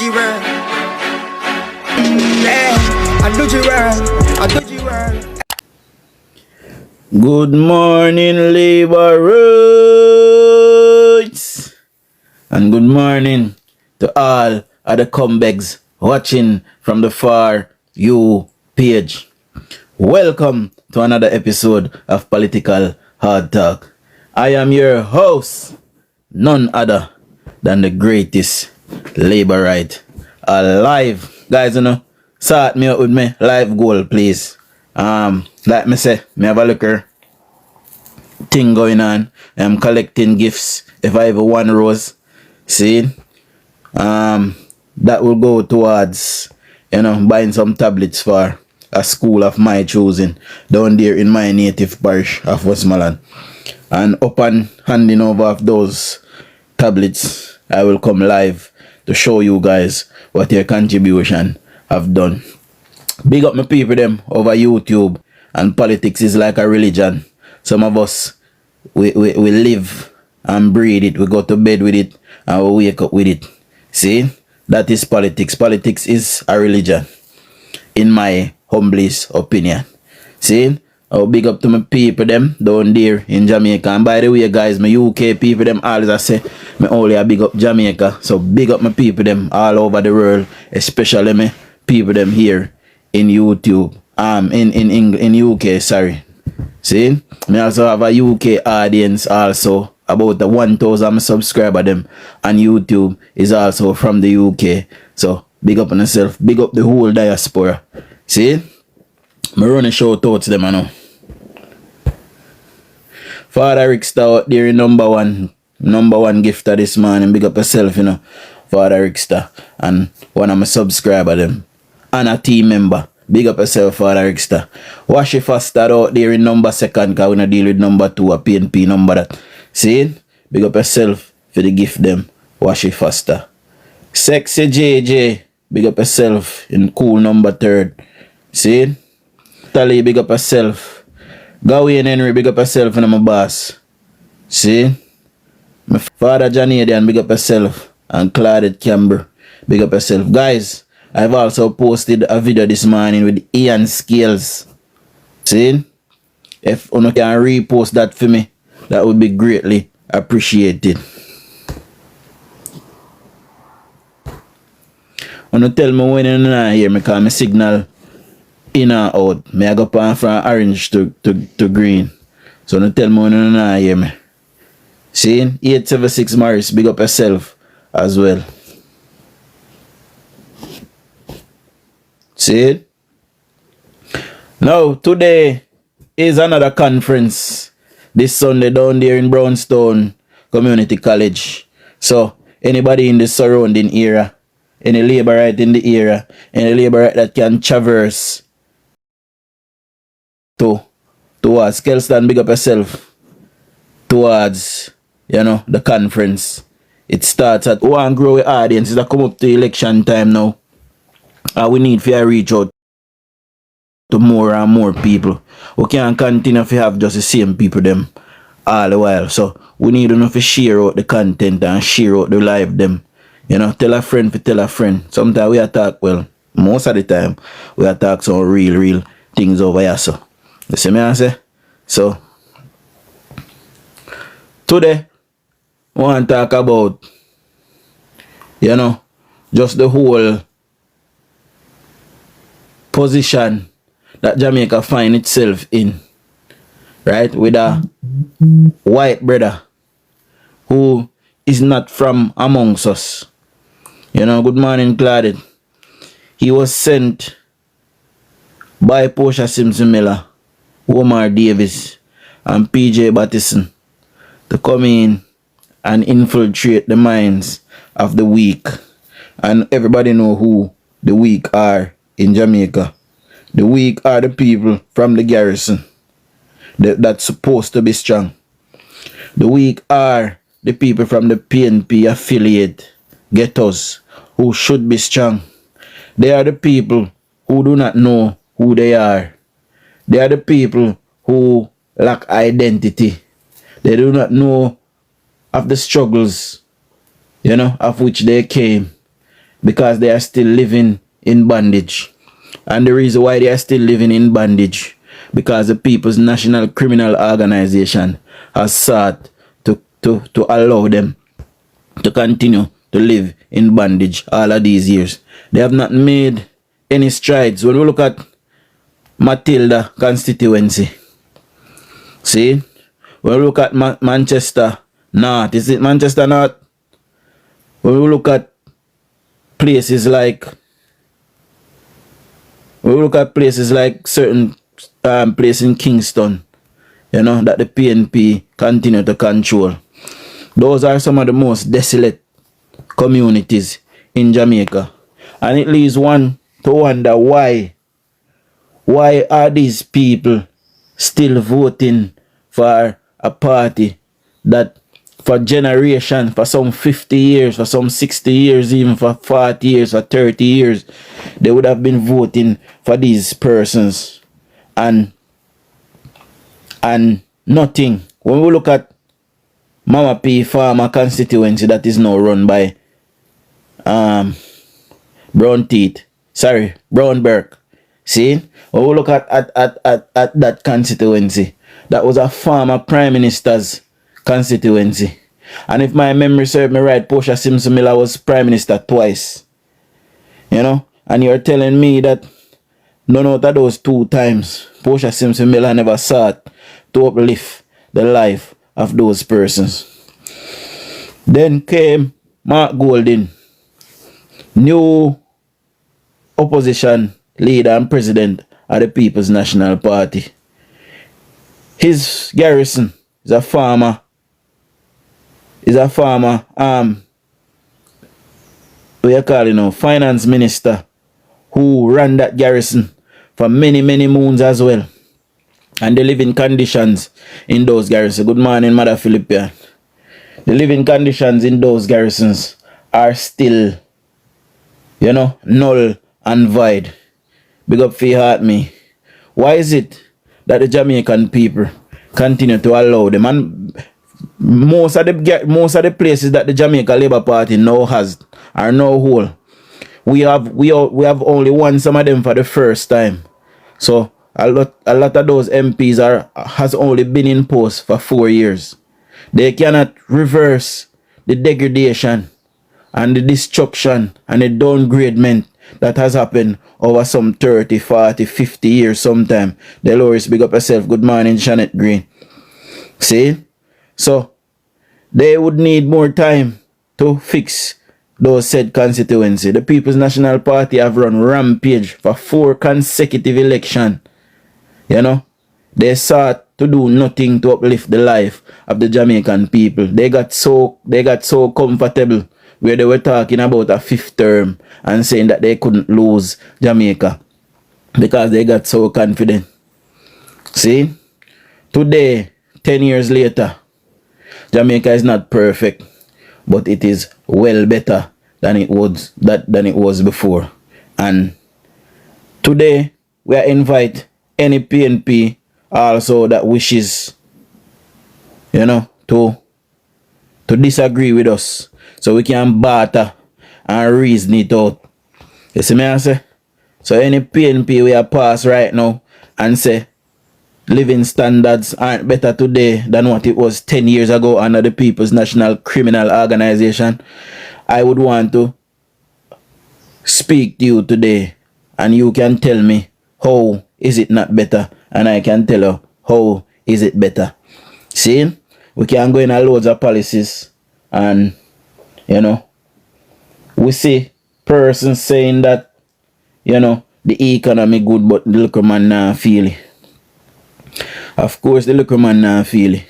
you well. Yeah, I do you well. I do you well. Good morning, Labourites, and good morning to all other comebacks watching from the Far You page. Welcome to another episode of Political Hard Talk. I am your host, none other than the greatest Labourite alive. Guys, start me up with me live goal, please. Like me say, me have a looker thing going on. I'm collecting gifts. If I have one rose, see, that will go towards, buying some tablets for a school of my choosing down there in my native parish of Westmoreland. And upon handing over of those tablets, I will come live to show you guys what your contribution have done. Big up my people them over YouTube, and politics is like a religion. Some of us, we live and breathe it. We go to bed with it and we wake up with it. See, that is politics. Politics is a religion, in my humblest opinion. See, I'll big up to my people them down there in Jamaica. And by the way, guys, my UK people them always I say me only a big up Jamaica. So big up my people them all over the world, especially me people them here in YouTube. In UK, sorry. See, me also have a UK audience also. About the 1,000 subscriber them on YouTube is also from the UK. So big up on yourself, big up the whole diaspora. See, me run a shout out to them, I know. Father Rickster out there, number one gifter this morning. Big up yourself, Father Rickster, and one of my subscriber them, and a team member. Big up yourself, Father Rickster. Wash it faster out there in number second, cause we not deal with number 2, a PNP number that. See? Big up yourself for the gift them. Wash it faster. Sexy JJ, big up yourself in cool number 3rd. See? Tally, big up yourself. Gawain Henry, big up yourself and my boss. See? My father Janadian, big up yourself. And Claudette Camber, big up yourself. Guys, I've also posted a video this morning with Ian Scales. See? If you can repost that for me, that would be greatly appreciated. You tell me when you're not here, because my signal in or out. I go pan from orange to green. So you tell me when you're not here. Me. See? 876 Morris, big up yourself as well. See? Now, today is another conference this Sunday down there in Brownstone Community College. So, anybody in the surrounding area, any Labourite in the area, any Labourite that can traverse towards Kelston, big up yourself, towards, the conference. It starts at one growing audience. It's come up to election time now. We need to reach out to more and more people. We can't continue to have just the same people them all the while. So we need to share out the content and share out the live them. Tell a friend to tell a friend. Sometimes we attack, well, most of the time we attack some real things over here. So you see me I say? So today I want to talk about just the whole position that Jamaica find itself in, right, with a white brother who is not from amongst us. Good morning, Claudette. He was sent by Portia Simpson Miller, Omar Davis, and PJ Battison to come in and infiltrate the minds of the weak. And everybody know who the weak are in Jamaica. The weak are the people from the garrison that's supposed to be strong. The weak are the people from the PNP affiliate ghettos who should be strong. They are the people who do not know who they are. They are the people who lack identity. They do not know of the struggles, of which they came. because they are still living in bondage. And the reason why they are still living in bondage, because the People's National Criminal Organization has sought to allow them to continue to live in bondage all of these years. They have not made any strides. When we look at Matilda constituency, see, when we look at Manchester North, is it Manchester North? When we look at places like, certain place in Kingston, you know, that the PNP continue to control. Those are some of the most desolate communities in Jamaica. And it leaves one to wonder why are these people still voting for a party that for generation, for some 50 years, for some 60 years, even for 40 years, for 30 years, they would have been voting for these persons and nothing. When we look at Mama P Farmer constituency that is now run by Brown Burke. See, when we look at that constituency, that was a former Prime Minister's constituency. And if my memory serves me right, Portia Simpson Miller was Prime Minister twice. You know? And you're telling me that none out of those 2 times, Portia Simpson Miller never sought to uplift the life of those persons. Then came Mark Golding, new opposition leader and president of the People's National Party. His garrison is a farmer, finance minister who ran that garrison for many moons as well. And the living conditions in those garrisons, good morning Mother Philippian, the living conditions in those garrisons are still, you know, null and void. Big up for your heart, me. Why is it that the Jamaican people continue to allow them? And most of the places that the Jamaica Labour Party now has are now whole. We have only won some of them for the first time. So a lot of those MPs has only been in post for 4 years. They cannot reverse the degradation and the destruction and the downgradement that has happened over some 30, 40, 50 years sometime. Dolores, big up yourself. Good morning, Janet Green. See? So, they would need more time to fix those said constituency. The People's National Party have run rampage for 4 consecutive elections. You know? They sought to do nothing to uplift the life of the Jamaican people. They got so comfortable where they were talking about a 5th term and saying that they couldn't lose Jamaica because they got so confident. See? Today, 10 years later, Jamaica is not perfect, but it is well better than it was before. And today, we are invite any PNP also that wishes, you know, to disagree with us, so we can barter and reason it out. You see me I say? So any PNP we are pass right now and say living standards aren't better today than what it was 10 years ago under the People's National Criminal Organization, I would want to speak to you today and you can tell me how is it not better, and I can tell you how is it better. See? We can go in a loads of policies and, you know, we see persons saying that, you know, the economy good but the little man not feel it. Of course the little man not feel it.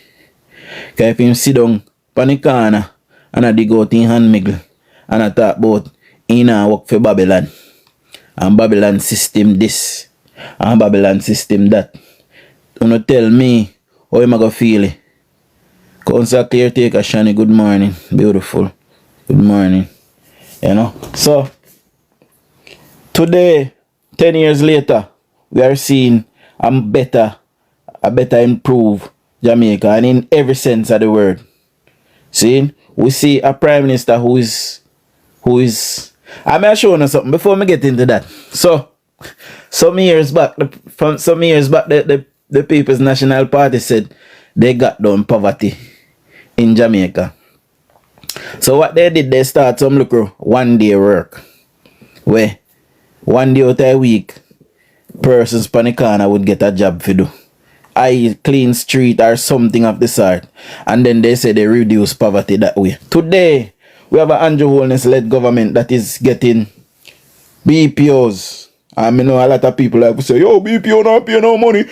Because if him sit down on the corner and I dig out in hand miggle and I talk about he not work for Babylon and Babylon system this and Babylon system that, you know, tell me how am I gonna feel it? Council Caretaker Shani, good morning. Beautiful. Good morning. You know. So today, 10 years later, we are seeing a better improved Jamaica, and in every sense of the word. See, we see a Prime Minister who is I'm gonna show you something before me get into that. So, some years back, the People's National Party said they got down poverty in Jamaica. So what they did, they start some look 1 day work, where 1 day out a week, persons pan the corner would get a job to do. I clean street or something of the sort. And then they say they reduce poverty that way. Today, we have an Andrew Holness-led government that is getting BPOs. I mean, a lot of people like to say, yo, BPO not pay no money.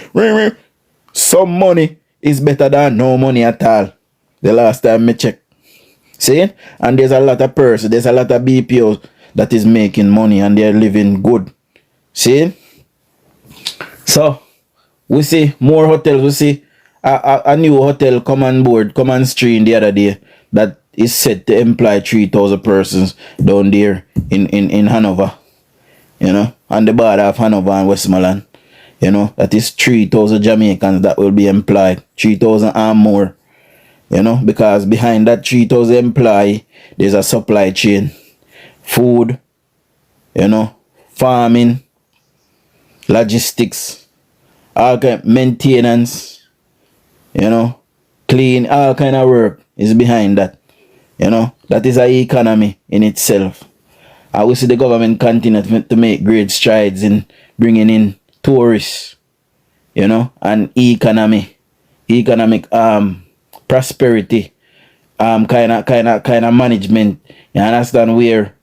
Some money is better than no money at all. The last time I checked. See? And there's a lot of persons, there's a lot of BPOs that is making money and they're living good. See? So, we see more hotels. We see a new hotel come on board, come on stream the other day that is set to employ 3,000 persons down there in Hanover. You know, on the border of Hanover and Westmoreland. You know, that is 3,000 Jamaicans that will be employed. 3,000 and more. You know, because behind that 3,000 employee, there's a supply chain. Food, you know, farming, logistics, all kind maintenance, you know, clean, all kind of work is behind that. You know, that is an economy in itself. I will see the government continue to make great strides in bringing in tourists, you know, and economic prosperity, kind of management. You understand, where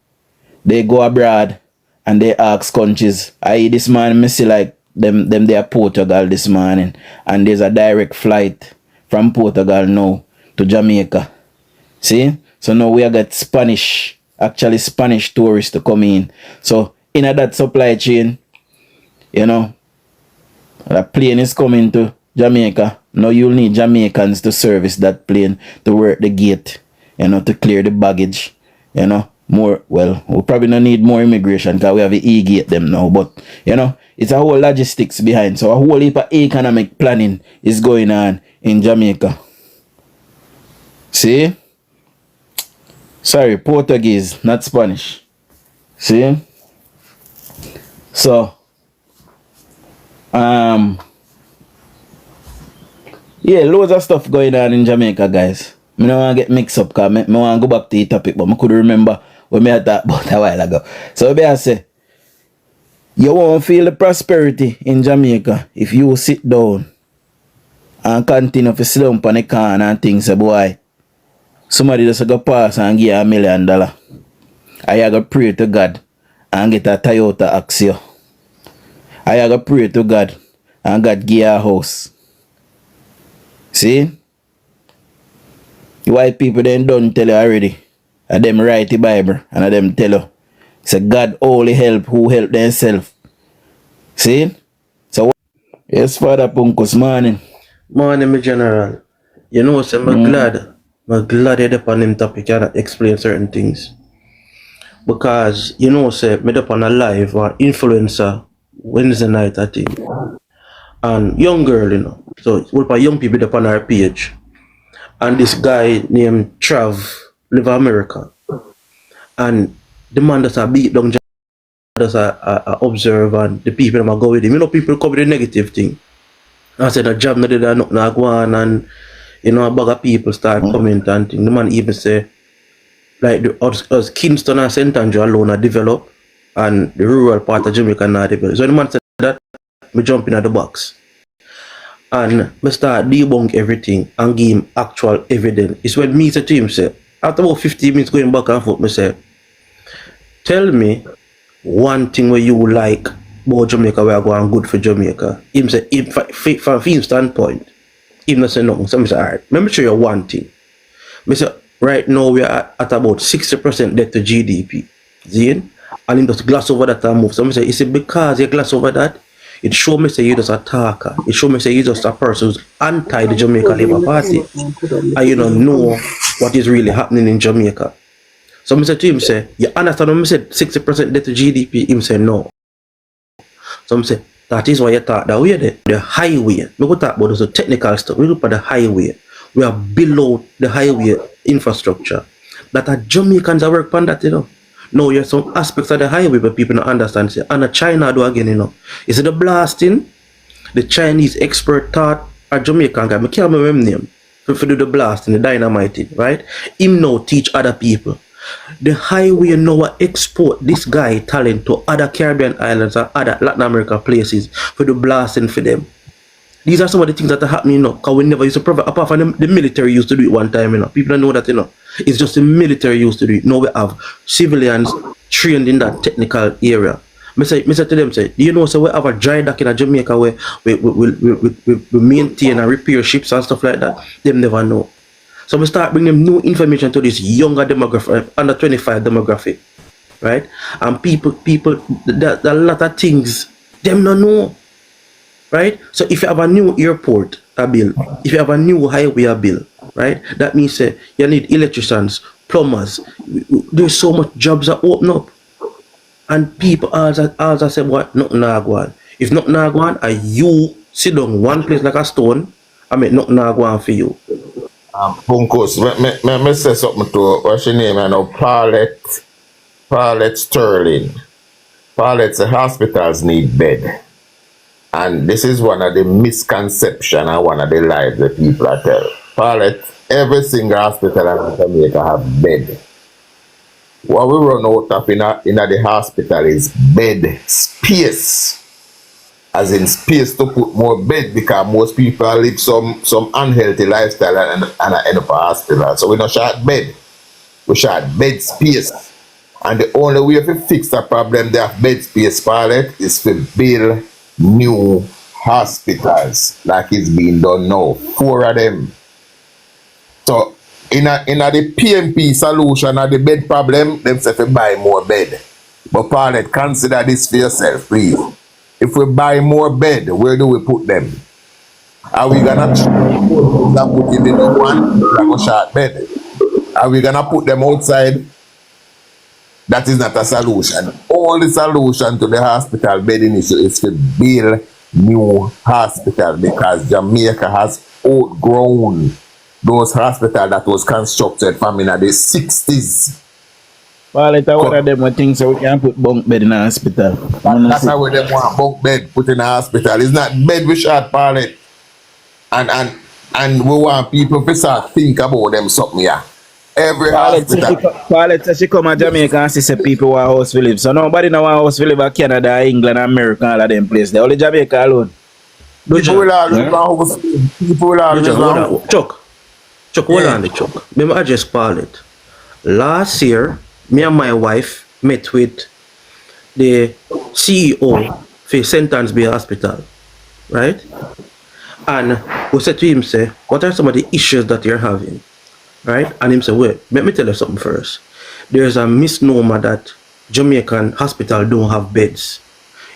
they go abroad and they ask countries. This man, I see like them they are Portugal this morning, and there's a direct flight from Portugal now to Jamaica. See? So now we have got Spanish tourists to come in. So in that supply chain, you know, the plane is coming to Jamaica. Now you'll need Jamaicans to service that plane, to work the gate, you know, to clear the baggage, you know. We probably don't need more immigration because we have the e-gate them now, but you know, it's a whole logistics behind. So a whole heap of economic planning is going on in Jamaica. See? Sorry, Portuguese, not Spanish. See? So yeah, loads of stuff going on in Jamaica, guys. I don't want to get mixed up because I want to go back to the topic, but I couldn't remember what I talked about a while ago. So I say, you won't feel the prosperity in Jamaica if you sit down and continue to slump on the can and things. Say, boy, somebody just go pass and give you $1 million. I go pray to God and get a Toyota Axio. I go pray to God and God give you a house. See? White people then don't tell you already. And them write the Bible and them tell you. Say God only help who help themselves. See? So yes, Father Punkus, morning. Morning, my general. You know, so I'm glad you're up on them topic and explain certain things. Because, you know, say, I'm up on a live or influencer Wednesday night, I think. And young girl, you know. So, we'll put young people up on our page. And this guy named Trav live in America. And the man that's a beat down, just observe, and the people that go with him. You know, people come with the negative thing. I said a job not did not go on, and you know, a bag of people start commenting and thing. The man even say, like us Kingston and St. Andrew alone are developed, and the rural part of Jamaica not developed. So the man said that, me jump in at the box. And me start debunk everything and give him actual evidence. It's when me say to him, say, after about 15 minutes going back and forth, me say, tell me one thing where you like about Jamaica where I go and good for Jamaica. Him say, from his standpoint, him not say nothing. So I say, alright, let me show you one thing. I say, right now we are at about 60% debt to GDP. See? And him just glass over that and move. So I say, is it because you glass over that? It show me say you just a talker. It show me say you just a person who's anti the Jamaica Labour Party. And you don't know what is really happening in Jamaica. So I said to him, say, you understand when I said 60% debt to GDP? Him say no. So I say, that is why you thought that way there. The highway. We go talk about the technical stuff. We look at the highway. We are below the highway infrastructure. That are Jamaicans that work on that, you know. Now, you have some aspects of the highway where people don't understand. Say, and China do again, You see the blasting, the Chinese expert taught a Jamaican guy, I can't remember his name, for do the blasting, the dynamiting, right? Him now teach other people. The highway now export this guy talent to other Caribbean islands and other Latin America places for the blasting for them. These are some of the things that are happening, because we never used to provide, apart from the military used to do it one time, People don't know that, It's just the military used to do it. Now we have civilians trained in that technical area. I say to them, do you know, so we have a dry dock in Jamaica where we maintain and repair ships and stuff like that? Them never know. So we start bringing new information to this younger demographic, under 25 demographic, right? And people, there are a lot of things them don't know, right? So if you have a new airport, a bill, if you have a new highway, a bill, right? That means you need electricians, plumbers. There's so much jobs that open up. And people also say, what? Nothing not go on. If nothing not go on, and you sit down one place like a stone, I mean, nothing not go on for you. Bunkos, me say something to what's your name? I know Paulette Sterling. Paulette say hospitals need bed. And this is one of the misconception and one of the lies that people are tell. Paulette, every single hospital in Jamaica have bed. What we run out of in the hospital is bed space. As in space to put more bed, because most people live some unhealthy lifestyle and end up in hospital. So we don't short bed. We short bed space. And the only way to fix the problem they have bed space, Paulette, is to build new hospitals like it's being done now. 4 of them. So in the PMP solution of the bed problem, them say to buy more bed. But Paulette, consider this for yourself, please. If we buy more bed, where do we put them? Are we gonna put in the new one like a short bed? Are we gonna put them outside? That is not a solution. Only solution to the hospital bedding issue is to build new hospital, because Jamaica has outgrown those hospitals that was constructed from in the 60s. Well, it's one of them things so we can put bunk bed in a hospital. That's how they want bunk bed put in a hospital. It's not bed we shot, Paulette. And we want people to start think about them something here. Every hospital. Paulette says she come to Jamaica and she say people want house to live. So nobody know want house to live in Canada, England, America, all of them places. They only Jamaica alone. People will all live on house. People will all live on. Chuck, hold on, Chuck. Remember, I just Paulette. Last year, me and my wife met with the CEO for St. Anne's Bay Hospital, right? And we said to him, say, what are some of the issues that you're having, right? And him say, wait, let me tell you something first. There's a misnomer that Jamaican hospital don't have beds.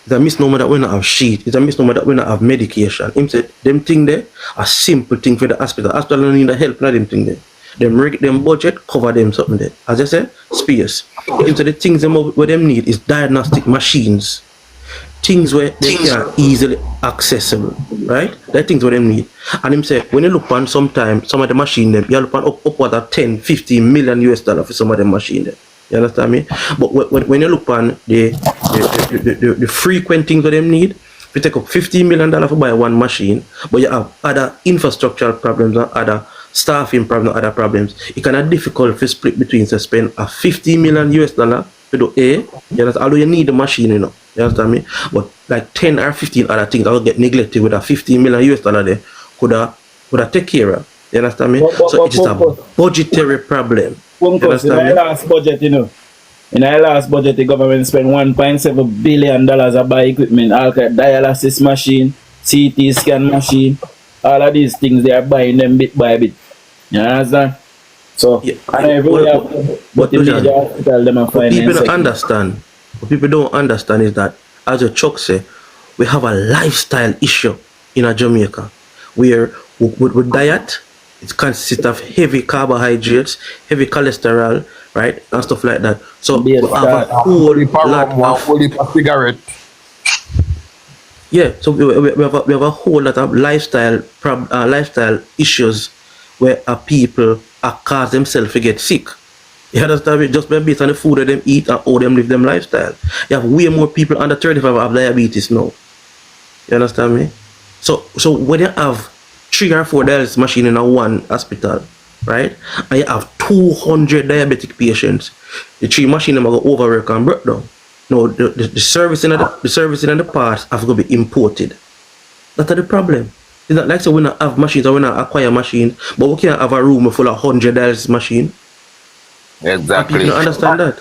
It's a misnomer that we don't have sheet. It's a misnomer that we don't have medication. Him said, them thing there, a simple thing for the hospital. Hospital don't need the help, not them thing there. Them budget, cover them something there. As I said, space. Into the things them what them need is diagnostic machines. Things where they are easily accessible, right? That things what them need. And him say, when you look on sometimes, some of the machine them, you look on upward of 10, 15 million US dollar for some of the machine them. You understand me? But when you look on the frequent things that them need, you take up $15 million for buy one machine, but you have other infrastructural problems and other staffing problems, other problems. It can be difficult to split between to spend a $50 million US dollar to do A, you understand? Although you need the machine, you understand me? But like 10 or 15 other things that will get neglected with a $15 million US dollar there could have take care of. You understand me? So it is a budgetary problem. In our last budget, in our last budget, the government spent $1.7 billion to buy equipment, all kind of dialysis machine, CT scan machine, all of these things they are buying them bit by bit. You understand? So, Yeah, but the major hospital them are what people don't understand, what people don't understand is that, as your Chuck say, we have a lifestyle issue in Jamaica, where with diet, it consists of heavy carbohydrates, heavy cholesterol, right, and stuff like that. So we have a whole lot of cigarette. Yeah, so we have a whole lot of lifestyle issues where people are cause themselves to get sick, You understand me? Just based on the food that them eat and how them live them lifestyle. You have way more people under 35 have diabetes now. You understand me? So when you have 3 or 4 dialysis machine in a one hospital, right? And you have 200 diabetic patients, the 3 machine them are going to overwork and break down. No, the servicing of the parts have to be imported. That's the problem. It's not like so we not have machines or we not acquire machines, but we can't have a room full of 100 dialysis machine. Exactly. People don't understand that.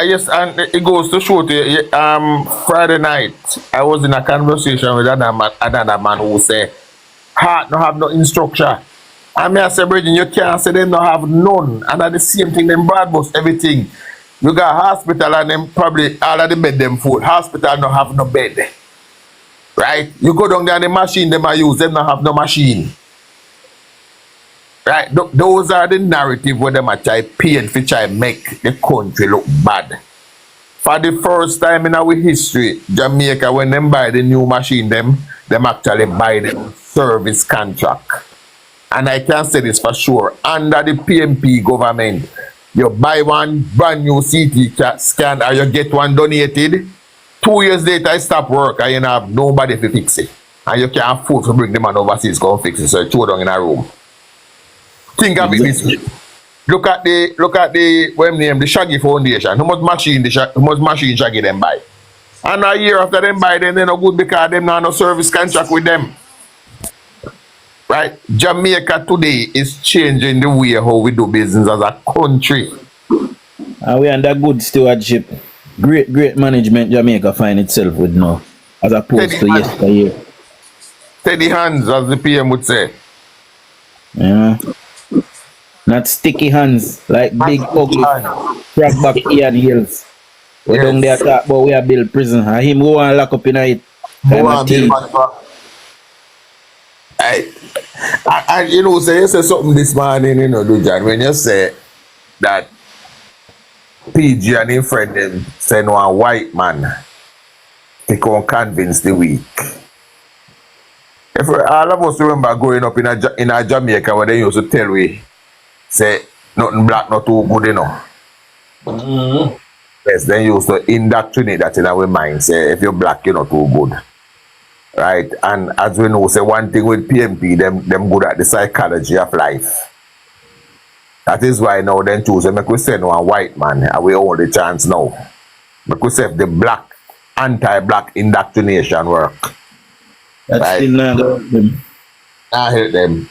Yes, and it goes to show to you, Friday night, I was in a conversation with another man who said, heart no have no instruction. I mean, I say, Bridget, you can't say them no have none. And at the same thing, them bad bus everything. You got hospital and them probably all of the bed them full. Hospital no have no bed. Right? You go down there, the machine them I use, them no have no machine. Right? Those are the narrative where them are try paint to try make the country look bad. For the first time in our history, Jamaica, when them buy the new machine, them actually buy the service contract. And I can say this for sure, under the PMP government, you buy one brand new CT scan or you get one donated, 2 years later I stop work and you have nobody to fix it. And you can't afford to bring the man overseas go fix it, so you throw down in a room. Think of it this way. Look at the what name, the Shaggy Foundation. How much machine Shaggy them buy? And a year after them buy them, they no good because them not no service contract with them. Right? Jamaica today is changing the way how we do business as a country. And we under good stewardship. Great management Jamaica find itself with now. As opposed to yesteryear. Steady hands, as the PM would say. Yeah. Not sticky hands like big ugly frog back Ian Hills. We down there talk about we are build prison. And him go and lock up in it. I you know, say you say something this morning, you know, Dujan, when you say that PG and his friend them send one white man to come convince the weak. If all of us remember growing up in a Jamaica where they used to tell we say nothing black not too good, you know. Mm-hmm. Yes, they used to indoctrinate that in our mind. Say if you're black, you're not too good. Right? And as we know, say one thing with PMP, them good at the psychology of life. That is why now then choose and make we send one white man and we hold the chance now. Make we say the black anti-black indoctrination work. That's right. Still not help them. I hate them.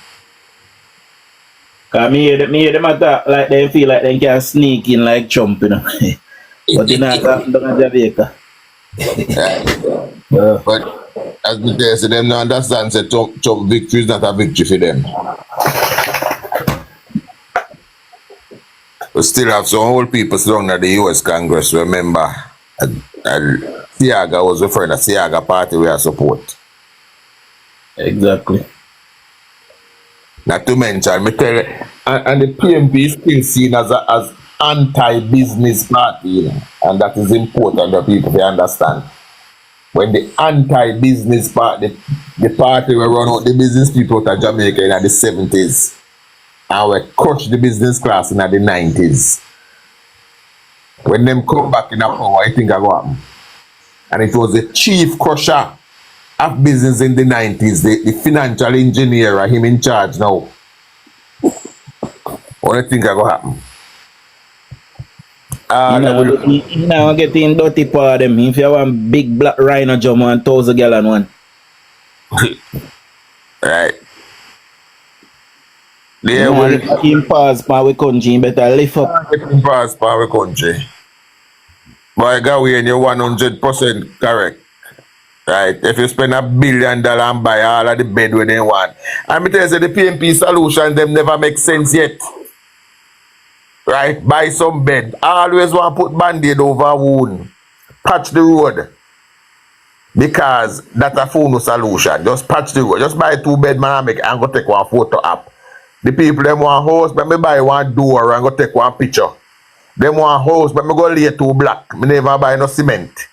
Cause me hear them attack like they feel like they can sneak in like Trump, you know. But they not happen down in Jamaica. But as we say, them not understand say Trump victory is not a victory for them. We still have some old people strong at the US Congress. Remember, Siaga was referring to Siaga party we are support. Exactly. Not to mention, me tell you, and the PMP is still seen as anti-business party, you know, and that is important for people to understand. When the anti-business party, the party will run out the business people out of Jamaica in the 70s, and we crush the business class in the 90s. When them come back in the power, I think I go happen. And it was the chief crusher of business in the 90s, the financial engineer, him in charge now. What do you think I go happen? You know, get in dirty part of them. If you want big black rhino jump 1,000 gallon one. Right. They will in pass for our country, better lift up. In pass for our country. Boy, go away and you're 100% correct. Right? If you spend $1 billion and buy all of the bed where they want. And me tell you, the PMP solution, them never make sense yet. Right? Buy some bed. Always want to put band-aid over a wound. Patch the road. Because that's a phone solution. Just patch the road. Just buy 2 bed man and make and go take one photo up. The people them want house, but me buy one door and go take one picture. Them want house, but me go lay 2 block. Me never buy no cement.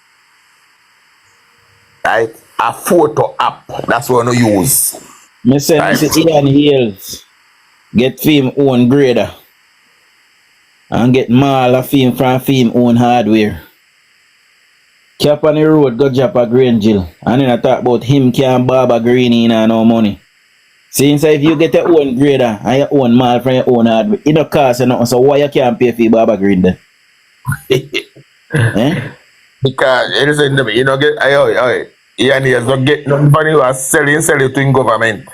Right? A photo app. That's what I use. Me say right? Mr. Ian Hills get film own grader. and get mall of fame from fame own hardware. Cap on the road go drop a grain jill. And then I talk about him can't barber green in and no money. Since if you get your own grader and your own mall from your own hardware, it don't cost you nothing, so why you can't pay for your barber green then? Eh? Because listen to me, you know, get yeah, and you don't get nothing for you are sell it to in government.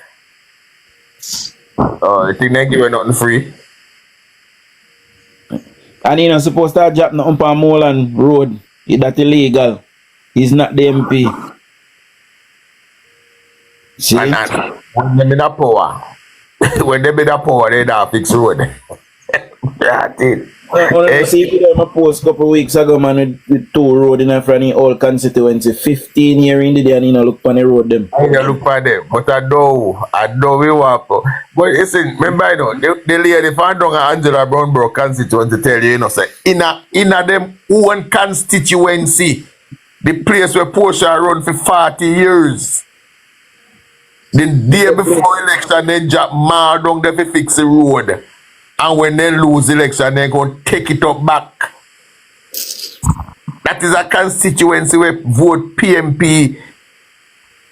Oh, you think they give you nothing free? And he not supposed to drop nothing on Moreland Road. That illegal. He's not the MP. See? And when they be the power, when they be the power, they don't fix road. That's it. I see if you post a couple of weeks ago, man, with 2 road in front of the whole constituency. 15 years in the day and you know look on the road them. I don't look for them, but I know we walk. But listen, remember, you know, the lady found down Angela Brownborough constituency tell you, you know, say, in a them own constituency, the place where Portia run for 40 years. The day before election, they drop more down there to fix the road. And when they lose election, they're going to take it up back. That is a constituency where vote PMP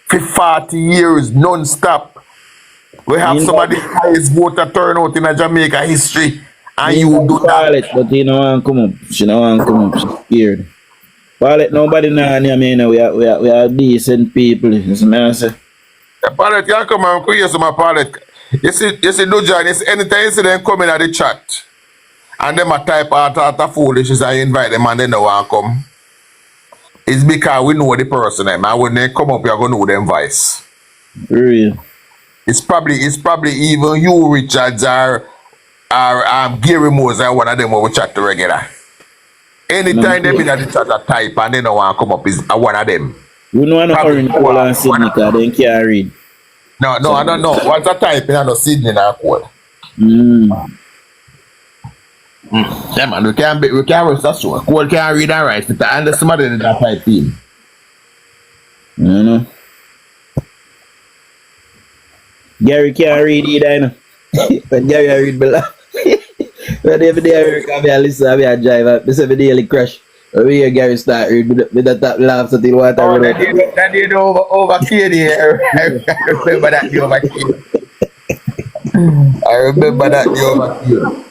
for 40 years, non-stop. We have some of the highest voter turnout in a Jamaica history. And you do that. But you know, want come up. She don't want come up. She's scared. Paulette, nobody know I mean, we are decent people. You see me I say? Paulette, you come and create some Paulette. You see, DUJON, you see, anytime you see them coming at the chat, and them a type out foolishness, I invite them and they don't want to come. It's because we know the person, them, and when they come up, you're going to know them voice. Real. It's probably even you, Richards, or Gary Moses, or one of them who we chat to regular. Anytime they be at the chat a type and they don't want to come up, is one of them. We know I'm not orange call and Sydney because they can't read. No, I don't know. What's a type in Sydney now call? Yeah, man, we can't rest that sure. Cole can't read and write, but I understand somebody in that type team. You know. Gary can't read either, you know. But Gary I read below. But every day I work, I listen, I drive, this every daily crash. Every year Gary start read with the top laughs until water. Oh, that did over KD. I remember that the over KD. I remember that the over KD.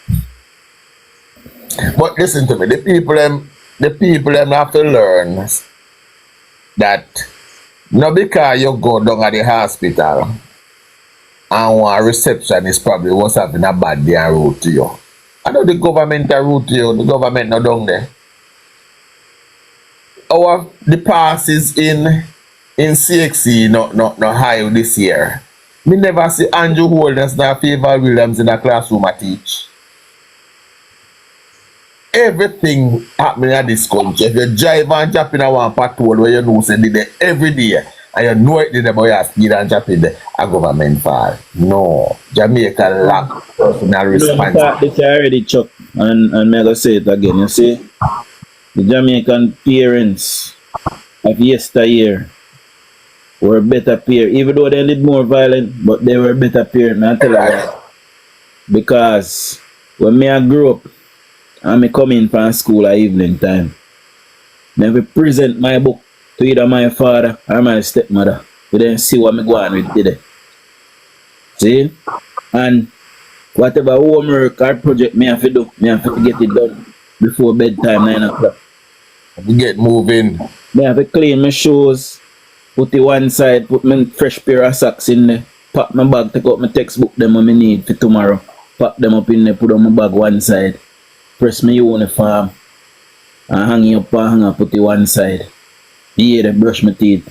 But listen to me, the people them have to learn that not because you go down at the hospital and one receptionist probably was having a bad day and rude to you. I know the government are rude to you, the government not down there. The passes in CXC not high this year. Me never see Andrew Holness nor Favor Williams in a classroom I teach. Everything happening in this country. If you drive and drop in a one patrol where you know say did it every day and you know it did about your speed and drop in there, a government fall. No. Jamaica lack personal responsibility. This already Chuck and I'm gonna say it again, you see? The Jamaican parents of yesteryear were better parents, even though they did more violent, but they were better parents. I tell you that. Because when I grew up, and I come in from school at evening time, I present my book to either my father or my stepmother. We then see what I go on with today. See? And whatever homework or project I have to do, I have to get it done before bedtime, 9 o'clock. We get moving. I have to clean my shoes, put it one side, put my fresh pair of socks in there, pack my bag, take out my textbook them what I need for tomorrow, pack them up in there, put on my bag one side, press my uniform, and hang it up and hang up, put it one side. Yeah, brush my teeth.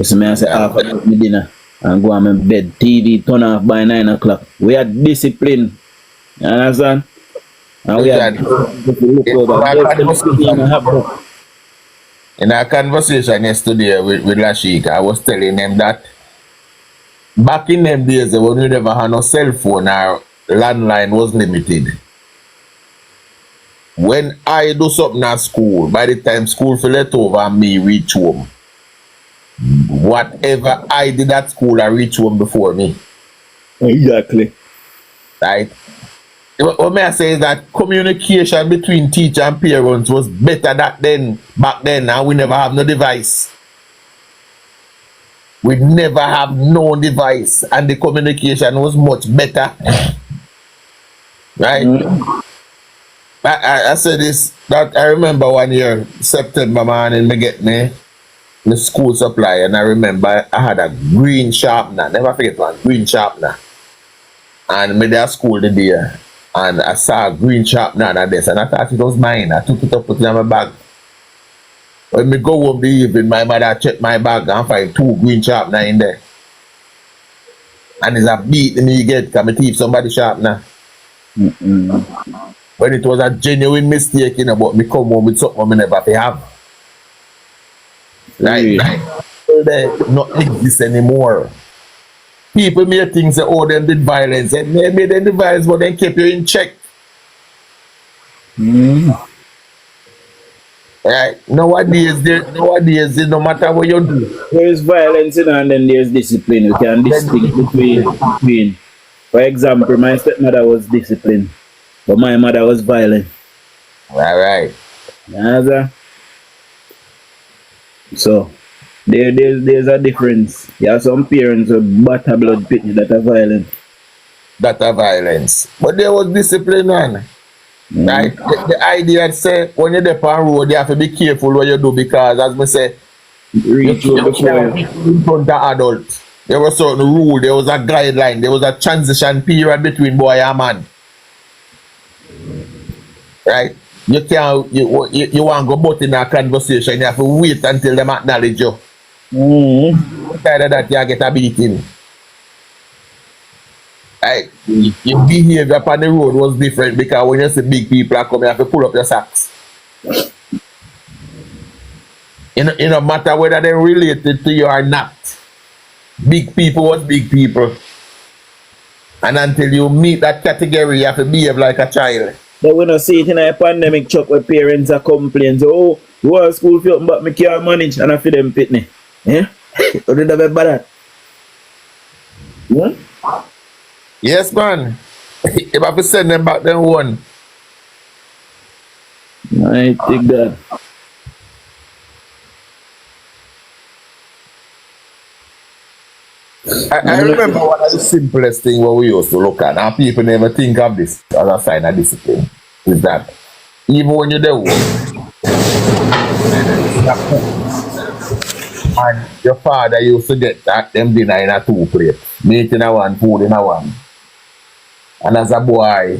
So I say half of my dinner and go on my bed. TV turn off by 9 o'clock. We are disciplined. You understand? And we are in our conversation yesterday with Lashik, I was telling him that back in them days when we never had no cell phone, our landline was limited. When I do something at school, by the time school fell let over and me reach home, whatever I did at school, I reach home before me. Exactly. Right? What may I say is that communication between teacher and parents was better back then, and we never have no device. We never have no device, and the communication was much better. Right? I said this, that I remember one year, September morning, me get me school supply, and I remember I had a green sharpener, never forget one, green sharpener. And me there at school the day, and I saw a green sharpener on this, and I thought it was mine. I took it up, put it in my bag. When me go home the evening, my mother checked my bag and find 2 green sharpener in there. And it's a beat me get, because me thief somebody sharpener. When it was a genuine mistake, but me come home with something I never have. Right? They not exist anymore. People may think say, oh, them did violence. And maybe they did violence, but they keep you in check. Right? Nowadays, no matter what you do. There is violence, and then there's discipline. You can distinguish between. For example, my stepmother was disciplined, but my mother was violent. Right. Yeah, so there's a difference. You have some parents with butter blood pitney that are violent. But there was discipline, man. Right? The idea say when you're there on road, you have to be careful what you do, because as me say, Reach you over before can't in front of adults. There was certain rule, there was a guideline, there was a transition period between boy and man. Right? You can't you want to go butt in a conversation, you have to wait until them acknowledge you. Instead of that, you get a beating. Right? Your behavior upon the road was different, because when you see big people are coming, you have to pull up your socks. It no matter whether they're related to you or not. Big people was big people. And until you meet that category, you have to behave like a child. But we don't see it in a pandemic chuck where parents are complaining. So, you want school fee, but me can't manage, and I feel them pitney. Yeah? You did have a bad. Yeah? Yes, man. If I have to send them back, then one. I think that. I remember one of the simplest things what we used to look at, and people never think of this as a sign of discipline, is that even when you're there and your father used to get that them dinner in a 2 plate, meat in a 1, food in a 1. And as a boy,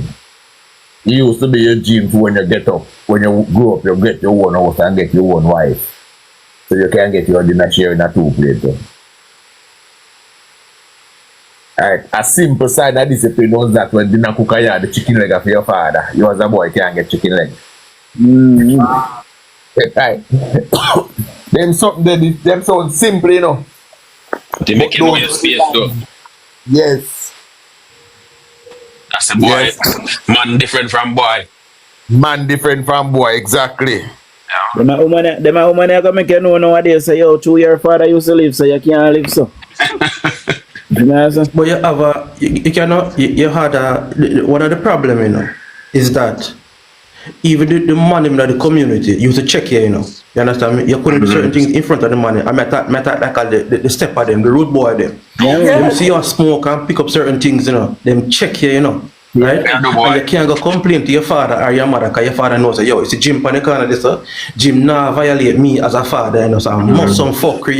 it used to be your dream when you get up, when you grow up, you get your own house and get your own wife. So you can get your dinner share in a 2 plate. Alright, a simple sign of discipline was that when dinner cook the chicken leg for your father, you as a boy can't get chicken leg. Right. them sound simple, you know. They make it know your space though. Yes. That's a boy. Yes. Man different from boy. Man different from boy, exactly. Them a woman are gonna make you know nowadays say, yo, 2 year father used to live, so you can't live so. But you have you cannot, you had one of the problem, is that even the man in the community used to check here, You understand me? You couldn't do certain things in front of the man. I met that like the step of them, the road boy them. Them see you smoke and pick up certain things, Them check here, Right? Yeah, and you can't go complain to your father or your mother, because your father knows that, yo, it's a Jim on the corner, this, Jim now violate me as a father, So I must some fuckery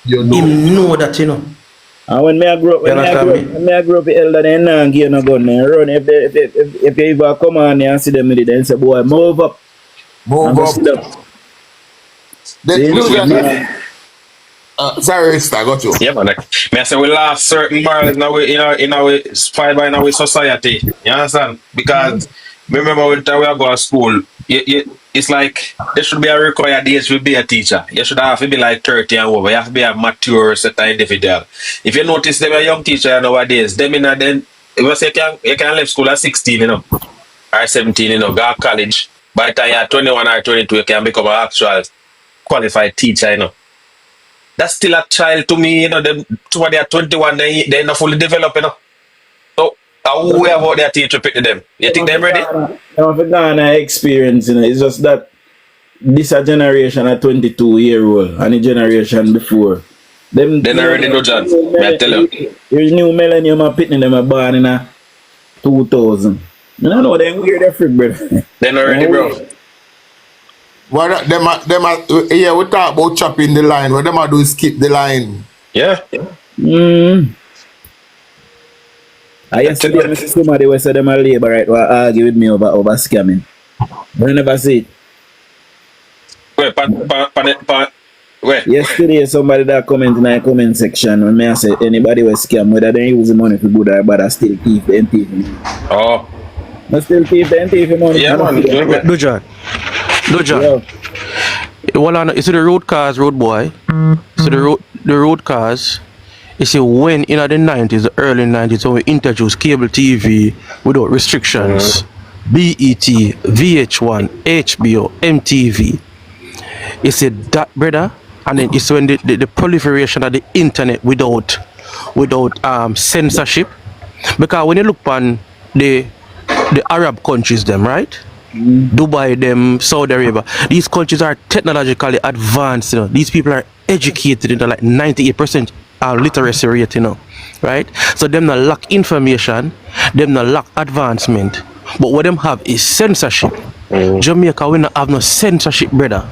you do, Him know that, And when I grew up, when I grew up elder than now, give no gun and run. If you ever come on there and see them with it, then say, boy, move up. Move up. Sorry, I got you. Yeah, man. I say we lost certain morals in our fiber in our society. You understand? Because remember when we go to school, it's like there should be a required age to be a teacher. You should have to be like 30 and over. You have to be a mature set individual. If you notice them a young teacher nowadays, them then you can leave school at 16, or 17, go to college. By the time you're 21 or 22, you can become an actual qualified teacher, That's still a child to me, Them somebody at 21, they're not fully developed, So Who we have out there teach to pick them? You think they're ready? I'm for Ghana experience, it's just that this a generation a 22-year-old and the generation before. Them They're not ready, no John. I tell you. Your new millennium are pitting them a born in a 2000. I don't know, them weird freak, brother. They're not ready, bro. What yeah, we talk about chopping the line. What them a do is skip the line. Yeah. I yesterday I see somebody who said them a Labourite were argue with me over scamming. But I never see it. Wait. Yesterday somebody that comment in the comment section when me I said anybody was scam, whether they use the money for good or bad, I still thief them thief. Oh. I still thief them thief money. Yeah, man. Dujon. Well, you see the road cars, road boy. So the road cars. You see, when in the 90s, the early 90s, when we introduced cable TV without restrictions, BET, VH1, HBO, MTV, you see that, brother, and then it's when the proliferation of the internet without censorship. Because when you look on the Arab countries, them, right? Dubai, them, Saudi Arabia, these countries are technologically advanced, you know. These people are educated into like 98% literacy rate, you know, right? So them not lack information, them not lack advancement, but what them have is censorship. Jamaica, we not have no censorship, brother.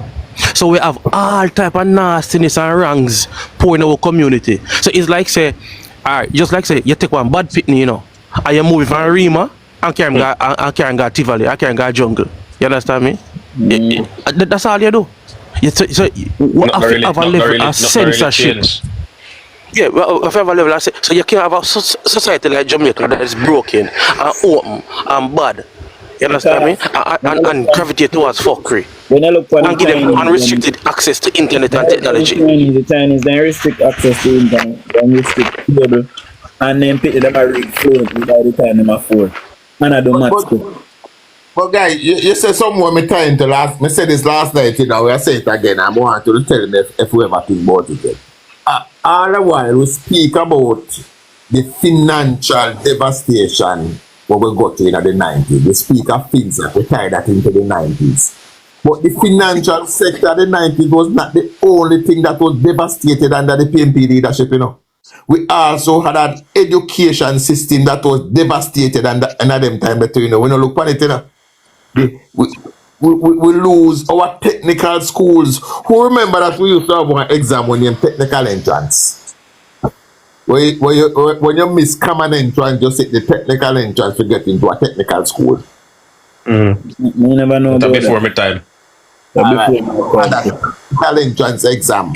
So we have all type of nastiness and wrongs pouring in our community. So it's like say, alright, just like say you take one bad pitney, you know, and you move from Rima and carry go Tivoli, and carry go jungle. You understand me? That's all you do. So we have to have a level of censorship. Yeah, well, if I have a level, I say, so you can't have a society like Jamaica that is broken and open and bad. You understand me? And gravitate towards fuckery. When I look for and give them unrestricted access to internet and technology. The Chinese, they restrict access to internet, they restrict cable, and then pick them a rig fluently by the time them afford. And I do maths too. But guys, you said somewhere me trying to last. Me said this last night, you know. I say it again. I want to tell them if we ever think about it. All the while we speak about the financial devastation what we got to in the 90s. We speak of things that we tied that into the 90s. But the financial sector of the 90s was not the only thing that was devastated under the PNP leadership, you know. We also had an education system that was devastated under them time, but you know, we don't look at it, you know. We lose our technical schools. Who remember that we used to have one exam when you're technical entrance? When you miss common entrance, just take the technical entrance to get into a technical school. You never know about before that. my time. That technical entrance exam.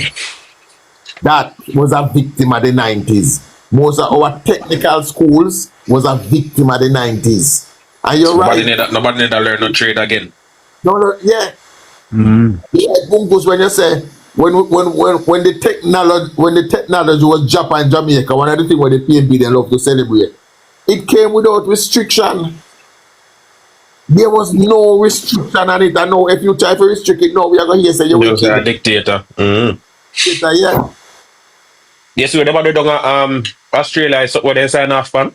That was a victim of the 90s. Most of our technical schools was a victim of the 90s. And you're Nobody right. Nobody need to learn no trade again. No, yeah. Yeah, Bunkus, when you say when the technology was Japan, Jamaica, one of the things where the PNB they love to celebrate, it came without restriction. There was no restriction on it. I know if you try to restrict it, no, we are going to hear say you're a dictator. Yeah. Yes, we never done Australia is what they sign off on.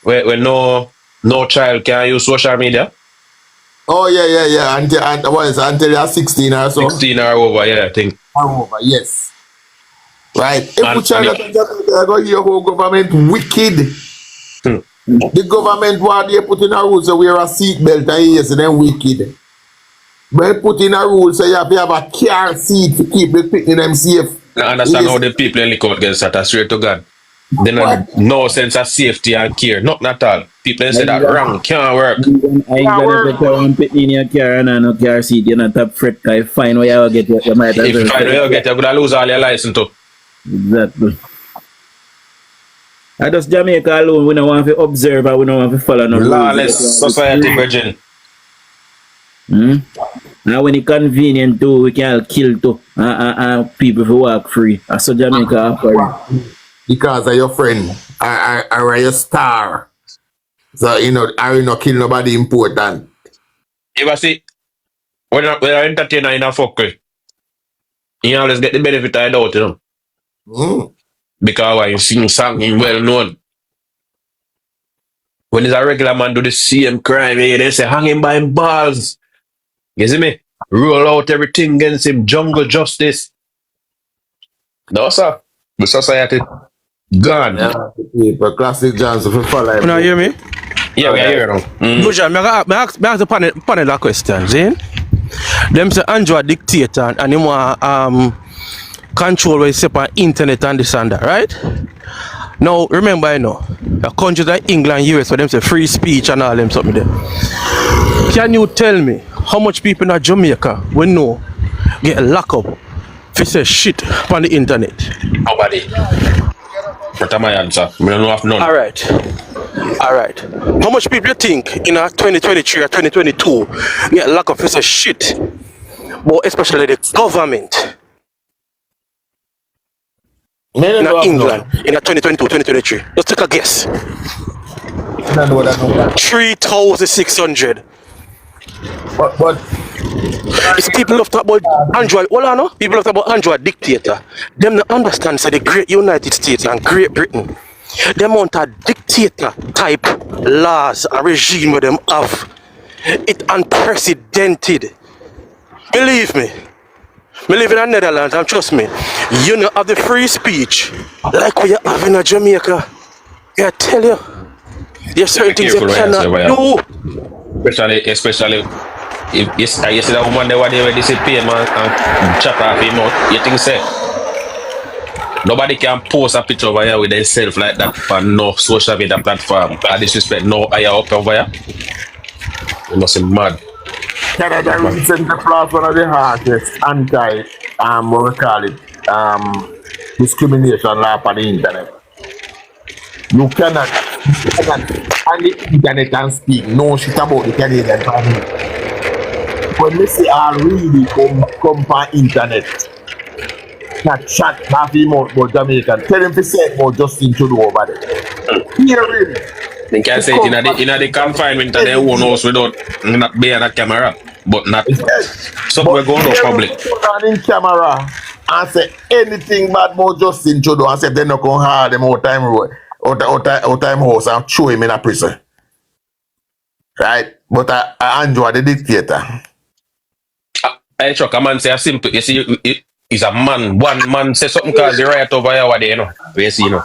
Where no child can use social media. Oh yeah. Until you're 16 or so. 16 or over, yeah, I think. Over, yes. Right. If we try that, they're going to hear whole government wicked. The government what they put in a rule so wear a seatbelt and yes, then wicked. But put in a rule so you have to have a car seat to keep the picking them safe. I understand how the people in Liquid get that, straight to God. They have no sense of safety and care. Not at all. People say that wrong, can't work. I got to put in your car and no car seat, you're not up fret, if fine where you get you might if you find where you get, you're going to lose all your license too. Exactly. I just Jamaica alone, we don't want to observe and we don't want to follow no lawless society, virgin. Now when it's convenient too, we can kill too. People who walk free. So Jamaica offer. Because of your friend or your star. So you know, I will not kill nobody important. You see, when I entertainer in a fuckery, you always get the benefit of the doubt, you know. Because why you sing song in well known. When is a regular man do the same crime, they say hang him by him balls. You see me? Roll out everything against him, jungle justice. No, sir. The society gone. Yeah, people, classic Johnson for follow You him. know, hear me? Yeah, we are here now. Dujon, me ask the panel a question, see? Them say Andrew a dictator and him want control what he say on internet and this and that, right? Now, remember, you know, a countries like England, US, where them say free speech and all them something there. Can you tell me how much people in Jamaica we know get locked up if say shit on the internet? Nobody. That's my answer. We don't have none. Alright. How much people you think in 2023 or 2022 get locked up if say shit? But especially the government Me in don't have England in 2022, 2023. Let's take a guess. none. No, that. 3,600. But It's people love talk about Andrew. Hold on, no? People love talk about Andrew a dictator. Them not understand say the great United States and Great Britain. Them want a dictator type laws and regime where them have. It unprecedented. Believe me. Me live in the Netherlands and trust me, you know have the free speech like what you have in Jamaica. Yeah, I tell you. There's certain things you cannot do. Especially if you see that woman there where they disappear, man, and chop off him out. You think say nobody can post a picture over here with themselves like that for no social media platform. I disrespect no higher up over here. You must be mad. Canada recently passed one of the hardest anti what we call it discrimination law on the internet. You cannot on the internet and speak no shit about the Canadian government. When we see all really come on internet, not chat half him out about Jamaican, tell him to say about Justin Trudeau over there. Yeah, really. They can say it in the confinement of their own house without not being a camera, but not something we're going to public. In camera and say anything bad about Justin Trudeau and say they're not going to hard him out time house and throw him in a prison. Right? But I Andrew the dictator. I chuck a man say a simple, you see, he's a man, one man say something cause the riot over here, what they, you know, where you see, you know.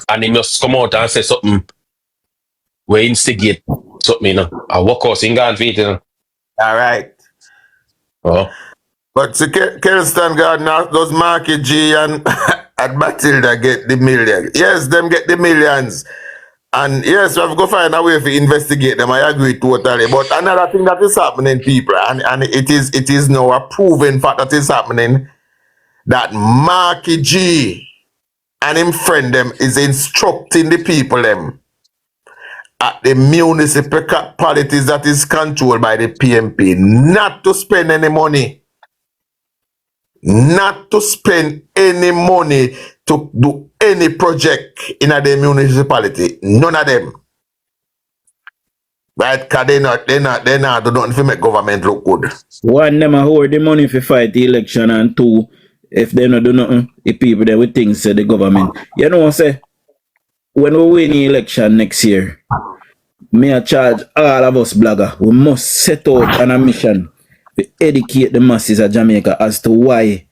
And he must come out and say something where instigate something, you know. A workhouse in Gone feet, you know. All right. Oh. But see, Kirston Gardner, those Marky G and Matilda get the millions. Yes, them get the millions. And yes, we have to find a way to investigate them. I agree totally. But another thing that is happening, people, and it is now a proven fact that is happening, that Marky G and him friend them is instructing the people them at the municipalities that is controlled by the PMP not to spend any money. Not to spend any money to do any project in the municipality. None of them. Right? Because they not do nothing to make government look good. One, them a hoard the money for fight the election, and two, if they not do nothing, the people that we think say the government. You know what I say? When we win the election next year, me a charge all of us blogger. We must set out on a mission to educate the masses of Jamaica as to why,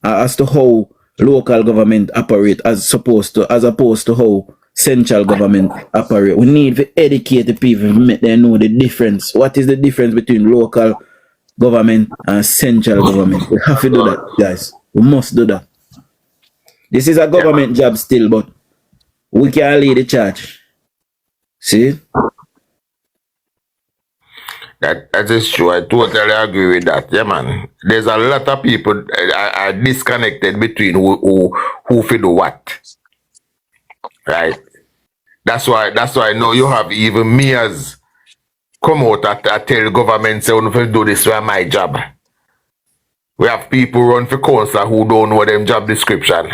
as to how local government operate as opposed to how central government operate. We need to educate the people, make them know the difference. What is the difference between local government and central government? We have to do that, guys. We must do that. This is a government job still, but we can lead the charge. See? That is true. I totally agree with that. Yeah, man. There's a lot of people are disconnected between who do what. Right? That's why now you have even me as come out and tell the government say, "We do this for my job." We have people run for council who don't know them job description.